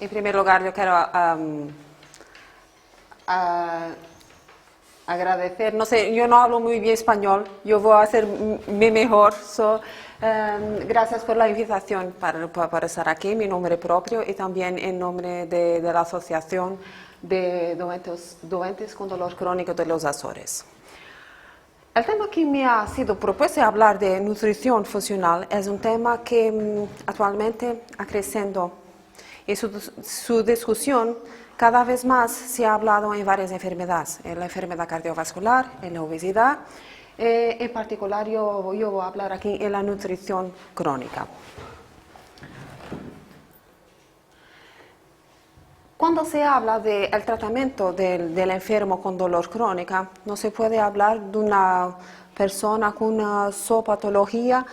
En primer lugar, yo quiero agradecer, no sé, yo no hablo muy bien español, yo voy a hacer mi mejor. Gracias por la invitación para estar aquí en mi nombre propio y también en nombre de la Asociación de Doentes con Dolor Crónico de los Azores. El tema que me ha sido propuesto hablar de nutrición funcional es un tema que actualmente ha creciendo y su discusión cada vez más se ha hablado en varias enfermedades, en la enfermedad cardiovascular, en la obesidad, en particular yo voy a hablar aquí en la nutrición crónica. Cuando se habla del tratamiento del enfermo con dolor crónica, no se puede hablar de una persona con una zoopatología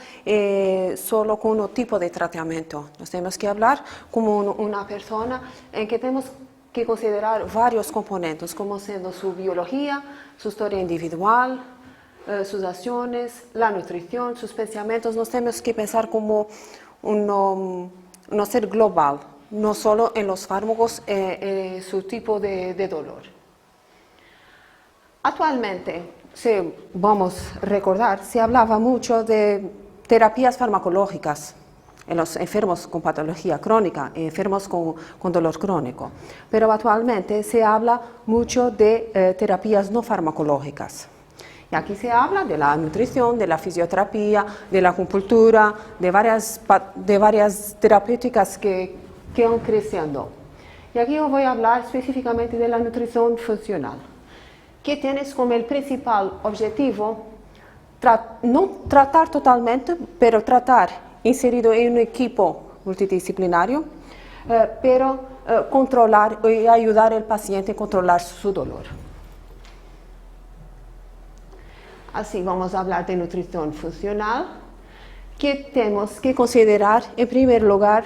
solo con un tipo de tratamiento. Nos tenemos que hablar como una persona en que tenemos que considerar varios componentes, como siendo su biología, su historia individual, sus acciones, la nutrición, sus pensamientos. Nos tenemos que pensar como un ser global, no solo en los fármacos, su tipo de dolor. Actualmente, si vamos a recordar, se hablaba mucho de terapias farmacológicas en los enfermos con patología crónica, enfermos con dolor crónico. Pero actualmente se habla mucho de terapias no farmacológicas. Y aquí se habla de la nutrición, de la fisioterapia, de la acupuntura, de varias terapéuticas que han creciendo. Y aquí yo voy a hablar específicamente de la nutrición funcional, que tiene como el principal objetivo no tratar totalmente, pero tratar inserido en un equipo multidisciplinario, pero controlar y ayudar al paciente a controlar su dolor. Así vamos a hablar de nutrición funcional, que tenemos que considerar en primer lugar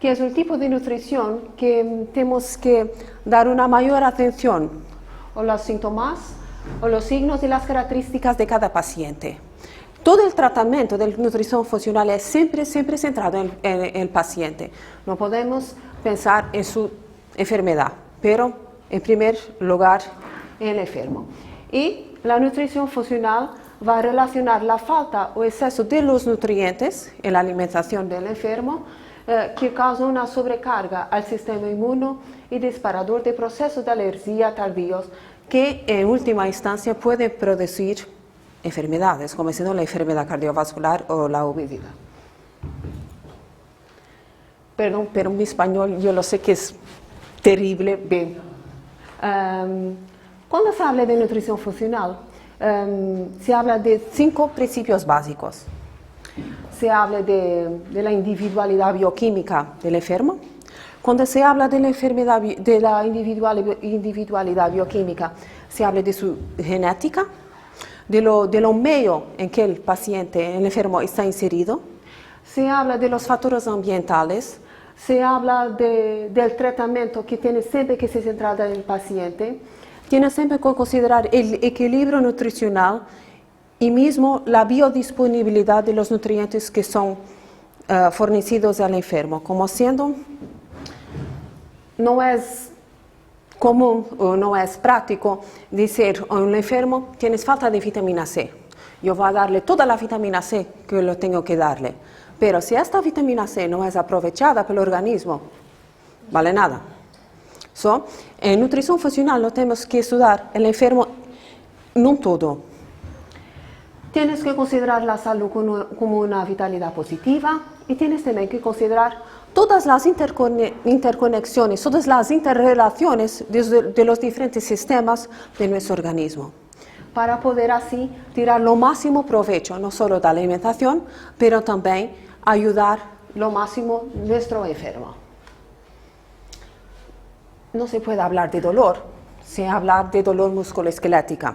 que es un tipo de nutrición que tenemos que dar una mayor atención a los síntomas, a los signos y las características de cada paciente. Todo el tratamiento de nutrición funcional es siempre centrado en el paciente. No podemos pensar en su enfermedad, pero en primer lugar en el enfermo. Y la nutrición funcional va a relacionar la falta o exceso de los nutrientes en la alimentación del enfermo, que causa una sobrecarga al sistema inmuno y disparador de procesos de alergia tardíos que en última instancia pueden producir enfermedades, como siendo la enfermedad cardiovascular o la obesidad. Perdón, pero mi español yo lo sé que es terrible. Bien. Cuando se habla de nutrición funcional, se habla de 5 principios básicos. Se habla de la individualidad bioquímica del enfermo. Cuando se habla de la enfermedad, de la individualidad bioquímica, se habla de su genética, de lo medio en que el paciente, el enfermo, está inserido. Se habla de los factores ambientales. Se habla del tratamiento que tiene siempre que ser centrado en el paciente. Tiene siempre que considerar el equilibrio nutricional y mismo la biodisponibilidad de los nutrientes que son fornecidos al enfermo, como siendo, no es común o no es práctico decir a un enfermo, tienes falta de vitamina C, yo voy a darle toda la vitamina C que lo tengo que darle, pero si esta vitamina C no es aprovechada por el organismo, vale nada. En nutrición funcional no tenemos que estudiar el enfermo, no todo. Tienes que considerar la salud como una vitalidad positiva y tienes también que considerar todas las interconexiones, todas las interrelaciones de los diferentes sistemas de nuestro organismo, para poder así tirar lo máximo provecho, no solo de la alimentación, pero también ayudar lo máximo a nuestro enfermo. No se puede hablar de dolor sin hablar de dolor musculoesquelética.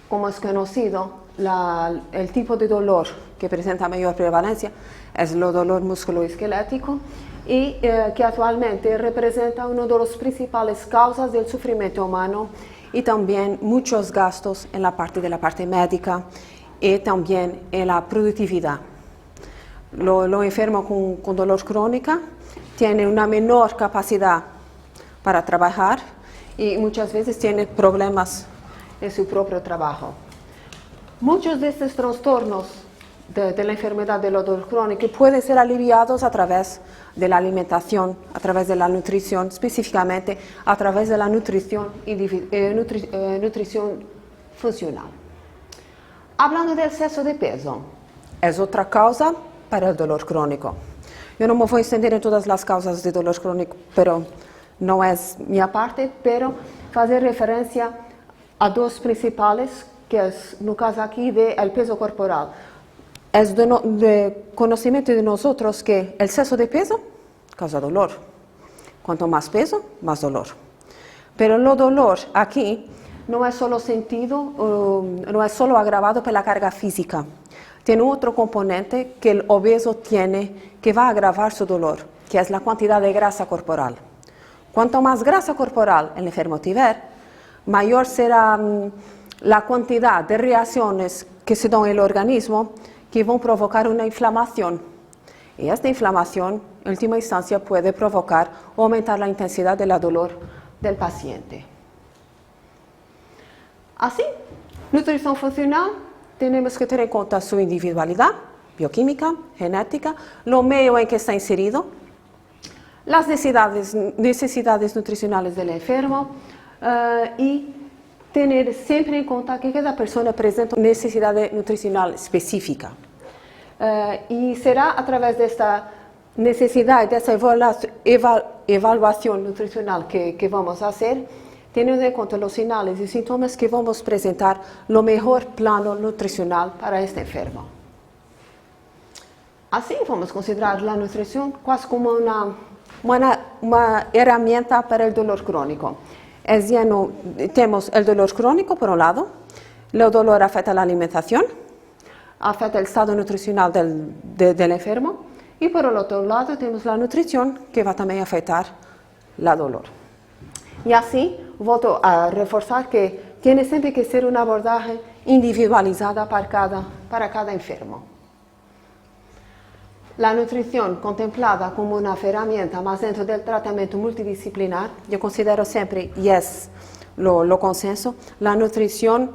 Como es conocido, el tipo de dolor que presenta mayor prevalencia es el dolor musculoesquelético y que actualmente representa una de las principales causas del sufrimiento humano y también muchos gastos en la parte médica y también en la productividad. Lo enfermo con dolor crónica tiene una menor capacidad para trabajar y muchas veces tiene problemas en su propio trabajo. Muchos de estos trastornos de la enfermedad del dolor crónico pueden ser aliviados a través de la alimentación, a través de la nutrición, específicamente a través de la nutrición funcional. Hablando del exceso de peso, es otra causa para el dolor crónico. Yo no me voy a extender en todas las causas de dolor crónico, pero no es mi parte, pero hacer referencia a dos principales, que es, no caso aquí, del peso corporal. Es de conocimiento de nosotros que el exceso de peso causa dolor. Cuanto más peso, más dolor. Pero el dolor aquí no es solo no es solo agravado por la carga física. Tiene otro componente que el obeso tiene que va a agravar su dolor, que es la cantidad de grasa corporal. Cuanto más grasa corporal el enfermo tiver, mayor será la cantidad de reacciones que se dan en el organismo que van a provocar una inflamación. Y esta inflamación, en última instancia, puede provocar o aumentar la intensidad del dolor del paciente. Así, nutrición funcional, tenemos que tener en cuenta su individualidad, bioquímica, genética, lo medio en que está inserido, las necesidades nutricionales del enfermo y tener siempre en cuenta que cada persona presenta una necesidad nutricional específica. Y será a través de esta necesidad, de esta evaluación nutricional que vamos a hacer, teniendo en cuenta los señales y síntomas que vamos a presentar lo mejor plano nutricional para este enfermo. Así vamos a considerar la nutrición casi como una herramienta para el dolor crónico. Tenemos el dolor crónico por un lado, el dolor afecta la alimentación, afecta el estado nutricional del enfermo y por el otro lado tenemos la nutrición que va también a afectar el dolor. Y así vuelvo a reforzar que tiene siempre que ser un abordaje individualizado para cada enfermo. La nutrición contemplada como una herramienta más dentro del tratamiento multidisciplinar, yo considero siempre, y es lo consenso, la nutrición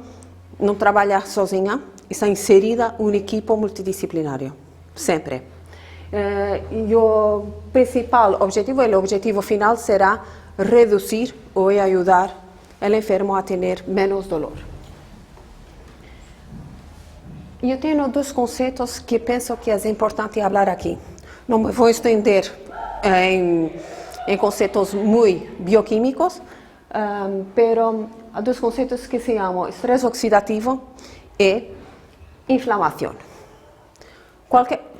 no trabaja sozinha, está inserida en un equipo multidisciplinario, siempre. Y el principal objetivo, el objetivo final será reducir o ayudar al enfermo a tener menos dolor. Yo tengo dos conceptos que pienso que es importante hablar aquí. No me voy a extender en conceptos muy bioquímicos, pero dos conceptos que se llaman estrés oxidativo y inflamación.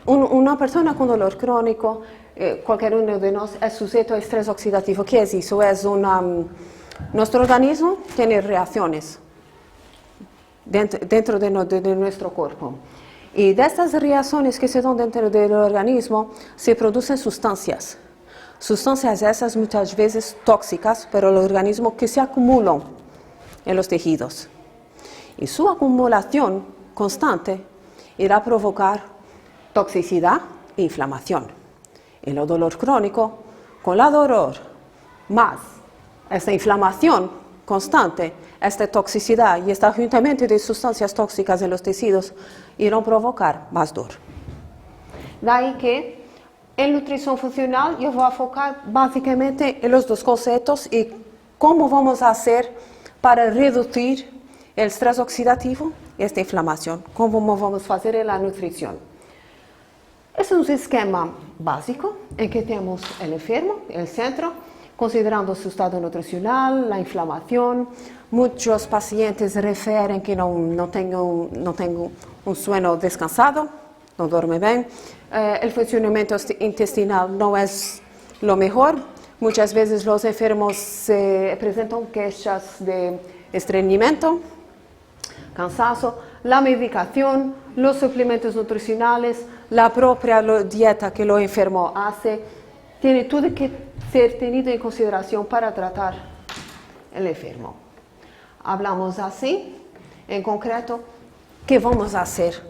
Una persona con dolor crónico, cualquier uno de nosotros es sujeto a estrés oxidativo. ¿Qué es eso? Nuestro organismo tiene reacciones dentro de nuestro cuerpo. Y de estas reacciones que se dan dentro del organismo se producen sustancias. Sustancias esas muchas veces tóxicas para el organismo que se acumulan en los tejidos. Y su acumulación constante irá a provocar toxicidad e inflamación. En el dolor crónico, con la dolor más esta inflamación constante, esta toxicidad y este juntamiento de sustancias tóxicas en los tejidos irán a provocar más dolor. De ahí que en nutrición funcional yo voy a enfocar básicamente en los dos conceptos y cómo vamos a hacer para reducir el estrés oxidativo y esta inflamación, cómo vamos a hacer en la nutrición. Es un esquema básico en que tenemos el enfermo, el centro, considerando su estado nutricional, la inflamación. Muchos pacientes refieren que no tengo un sueño descansado, no duerme bien. El funcionamiento intestinal no es lo mejor. Muchas veces los enfermos presentan quejas de estreñimiento, cansancio, la medicación, los suplementos nutricionales, la propia dieta que el enfermo hace, tiene todo que ser tenido en consideración para tratar el enfermo. Hablamos así, en concreto, ¿qué vamos a hacer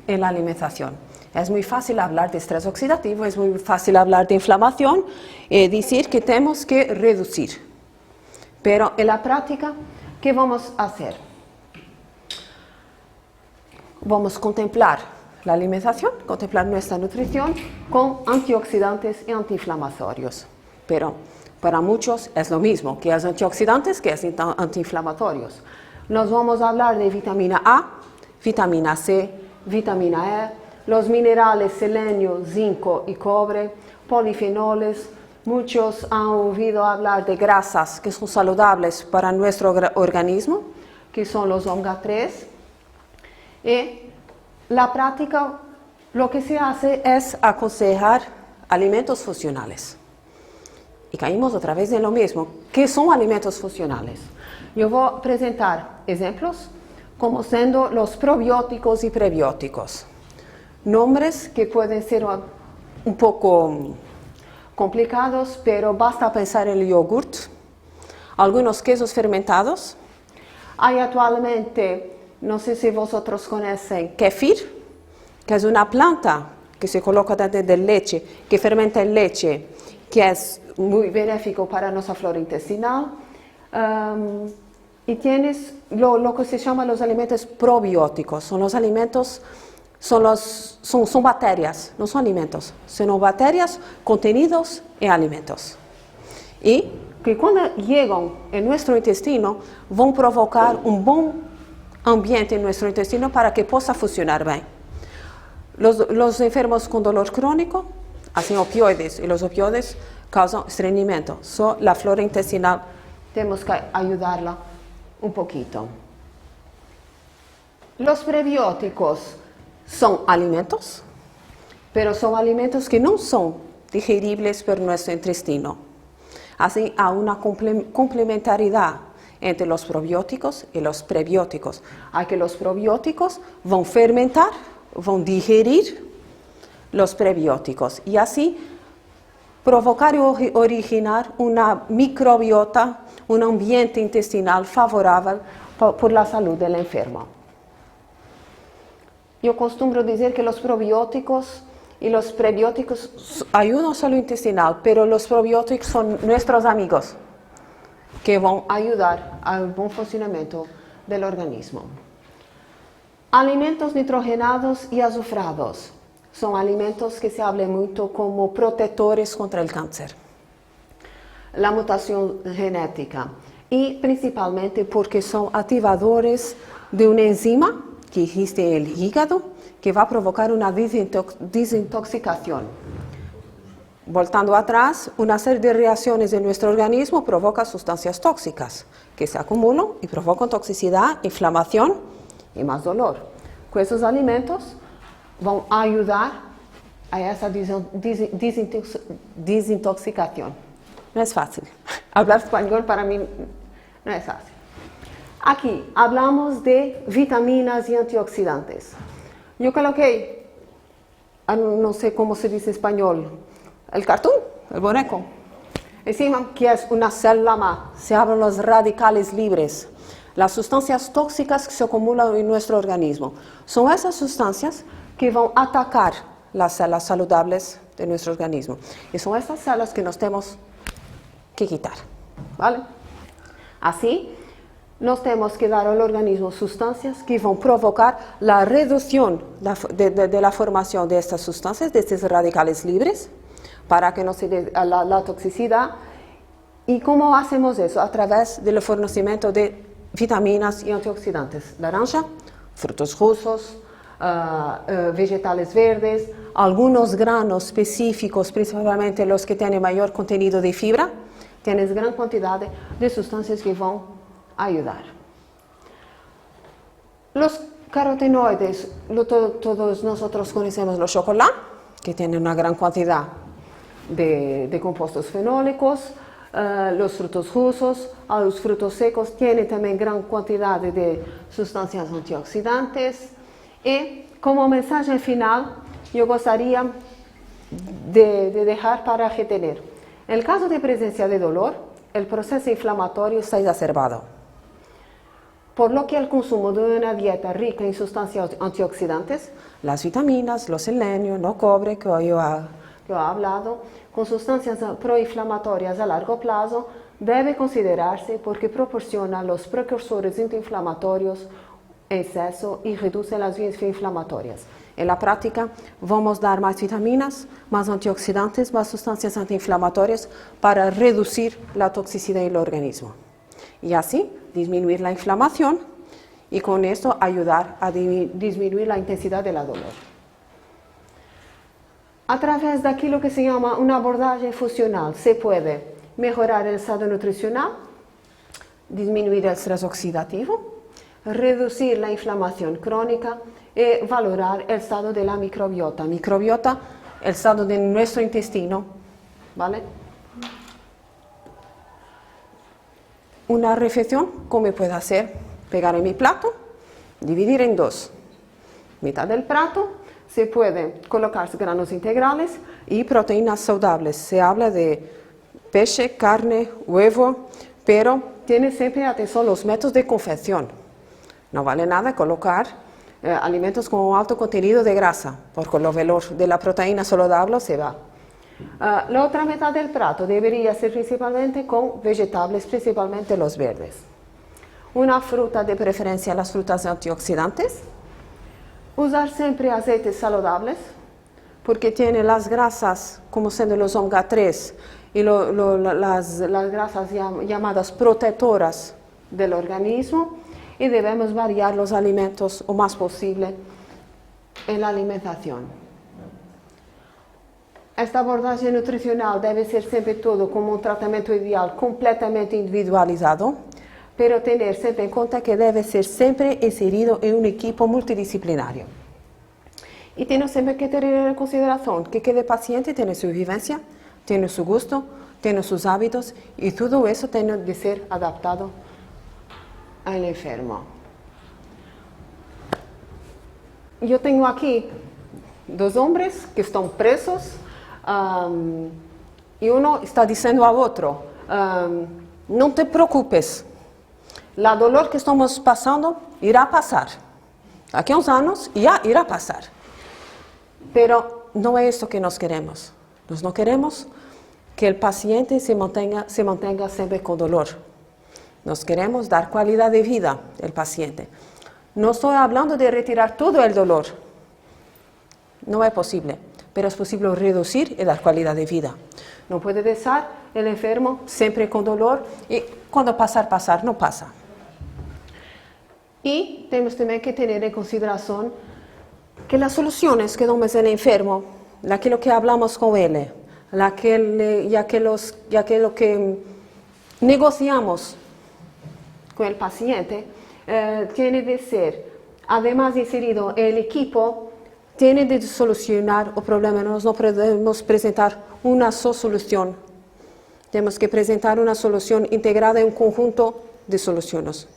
en la alimentación. Es muy fácil hablar de estrés oxidativo, es muy fácil hablar de inflamación y decir que tenemos que reducir. Pero en la práctica, ¿qué vamos a hacer? Vamos a contemplar la alimentación, contemplar nuestra nutrición con antioxidantes y antiinflamatorios. Pero para muchos es lo mismo, que es antioxidantes, que es antiinflamatorios. Nos vamos a hablar de vitamina A, vitamina C, vitamina E, los minerales selenio, zinco y cobre, polifenoles. Muchos han oído hablar de grasas que son saludables para nuestro organismo, que son los omega 3. Y la práctica, lo que se hace es aconsejar alimentos funcionales. Y caímos otra vez en lo mismo. ¿Qué son alimentos funcionales? Yo voy a presentar ejemplos como siendo los probióticos y prebióticos. Nombres que pueden ser un poco complicados, pero basta pensar en el yogurt, algunos quesos fermentados. Hay actualmente, no sé si vosotros conocen, kefir, que es una planta que se coloca dentro de leche, que fermenta en leche, que es muy benéfico para nuestra flora intestinal. Y tienes lo que se llama los alimentos probióticos, son los alimentos. Son bacterias, no son alimentos, son bacterias contenidos en alimentos. Y que cuando llegan en nuestro intestino van a provocar un buen ambiente en nuestro intestino para que pueda funcionar bien. Los enfermos con dolor crónico hacen opioides y los opioides causan estreñimiento. La flora intestinal tenemos que ayudarla un poquito. Los prebióticos son alimentos, pero son alimentos que no son digeribles por nuestro intestino. Así hay una complementariedad entre los probióticos y los prebióticos. Hay que los probióticos van a fermentar, van a digerir los prebióticos y así provocar y originar una microbiota, un ambiente intestinal favorable por la salud del enfermo. Yo acostumbro decir que los probióticos y los prebióticos ayudan a la salud intestinal, pero los probióticos son nuestros amigos que van a ayudar al buen funcionamiento del organismo. Alimentos nitrogenados y azufrados son alimentos que se habla mucho como protectores contra el cáncer, la mutación genética y principalmente porque son activadores de una enzima que existe en el hígado, que va a provocar una desintoxicación. Voltando atrás, una serie de reacciones en nuestro organismo provoca sustancias tóxicas que se acumulan y provocan toxicidad, inflamación y más dolor. Con esos alimentos van a ayudar a esa desintoxicación. No es fácil. Hablar español para mí no es fácil. Aquí hablamos de vitaminas y antioxidantes. Yo coloqué, no sé cómo se dice en español, el cartoon, el boneco. Encima que es una célula más, se hablan los radicales libres, las sustancias tóxicas que se acumulan en nuestro organismo. Son esas sustancias que van a atacar las células saludables de nuestro organismo. Y son estas células que nos tenemos que quitar. ¿Vale? Así, nos tenemos que dar al organismo sustancias que van a provocar la reducción de la formación de estas sustancias, de estos radicales libres, para que no se dé la toxicidad. ¿Y cómo hacemos eso? A través del fornecimiento de vitaminas y antioxidantes. Naranja, frutos rojos, vegetales verdes, algunos granos específicos, principalmente los que tienen mayor contenido de fibra, tienen gran cantidad de sustancias que van ayudar. Los carotenoides, todos nosotros conocemos los chocolates, que tienen una gran cantidad de compuestos fenólicos, los frutos rojos, los frutos secos tienen también gran cantidad de sustancias antioxidantes. Y como mensaje final, yo gustaría de dejar para retener. En el caso de presencia de dolor, el proceso inflamatorio está exacerbado. por lo que el consumo de una dieta rica en sustancias antioxidantes, las vitaminas, los selenios, no cobre, que yo he hablado, con sustancias proinflamatorias a largo plazo, debe considerarse porque proporciona los precursores antiinflamatorios en exceso y reduce las vías inflamatorias. En la práctica vamos a dar más vitaminas, más antioxidantes, más sustancias antiinflamatorias para reducir la toxicidad en el organismo. Y así disminuir la inflamación y con esto ayudar a disminuir la intensidad del dolor. A través de aquí lo que se llama un abordaje funcional se puede mejorar el estado nutricional, disminuir el estrés oxidativo, reducir la inflamación crónica y valorar el estado de la microbiota. Microbiota, el estado de nuestro intestino, ¿vale? Una reflexión, ¿cómo puedo hacer? Pegar en mi plato, dividir en dos. Mitad del plato se puede colocar granos integrales y proteínas saludables. Se habla de peixe, carne, huevo, pero tiene siempre atención los métodos de confección. No vale nada colocar alimentos con alto contenido de grasa, porque el valor de la proteína saludable se va. La otra mitad del plato debería ser principalmente con vegetales, principalmente los verdes. Una fruta, de preferencia las frutas antioxidantes. Usar siempre aceites saludables, porque tiene las grasas, como siendo los omega 3, y las grasas llamadas protectoras del organismo, y debemos variar los alimentos lo más posible en la alimentación. Este abordaje nutricional debe ser siempre todo como un tratamiento ideal completamente individualizado, pero tener siempre en cuenta que debe ser siempre inserido en un equipo multidisciplinario. Y tenemos siempre que tener en consideración que cada paciente tiene su vivencia, tiene su gusto, tiene sus hábitos y todo eso tiene que ser adaptado al enfermo. Yo tengo aquí dos hombres que están presos. Y uno está diciendo a otro, no te preocupes, el dolor que estamos pasando irá a pasar. Aquí a unos años ya irá a pasar. Pero no es esto que nos queremos. Nos no queremos que el paciente se mantenga siempre con dolor. Nos queremos dar calidad de vida al paciente. No estoy hablando de retirar todo el dolor. No es posible. Pero es posible reducir y dar calidad de vida. No puede dejar el enfermo siempre con dolor y cuando pasar, no pasa. Y tenemos también que tener en consideración que las soluciones que damos al enfermo, lo que hablamos con él, lo que negociamos con el paciente, tiene de ser, además de inserido el equipo, tiene de solucionar el problema. No podemos presentar una sola solución. Tenemos que presentar una solución integrada en un conjunto de soluciones.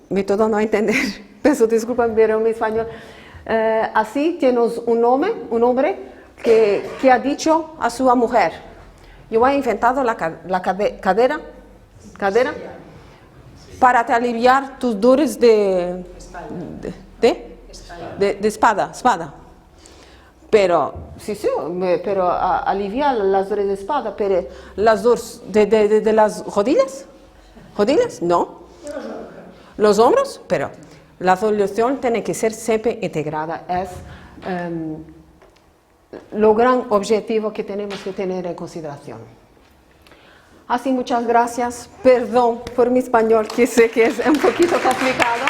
Me todo no entender. Peço disculpa, pero mi español. Así tenemos un hombre que ha dicho a su mujer, yo he inventado la cadera para te aliviar tus dolores de espada. Pero, sí, pero aliviar las dolores de espada, pero las dolores de las rodillas, no. Los hombros, pero la solución tiene que ser siempre integrada. Es lo gran objetivo que tenemos que tener en consideración. Así, muchas gracias. Perdón por mi español, que sé que es un poquito complicado.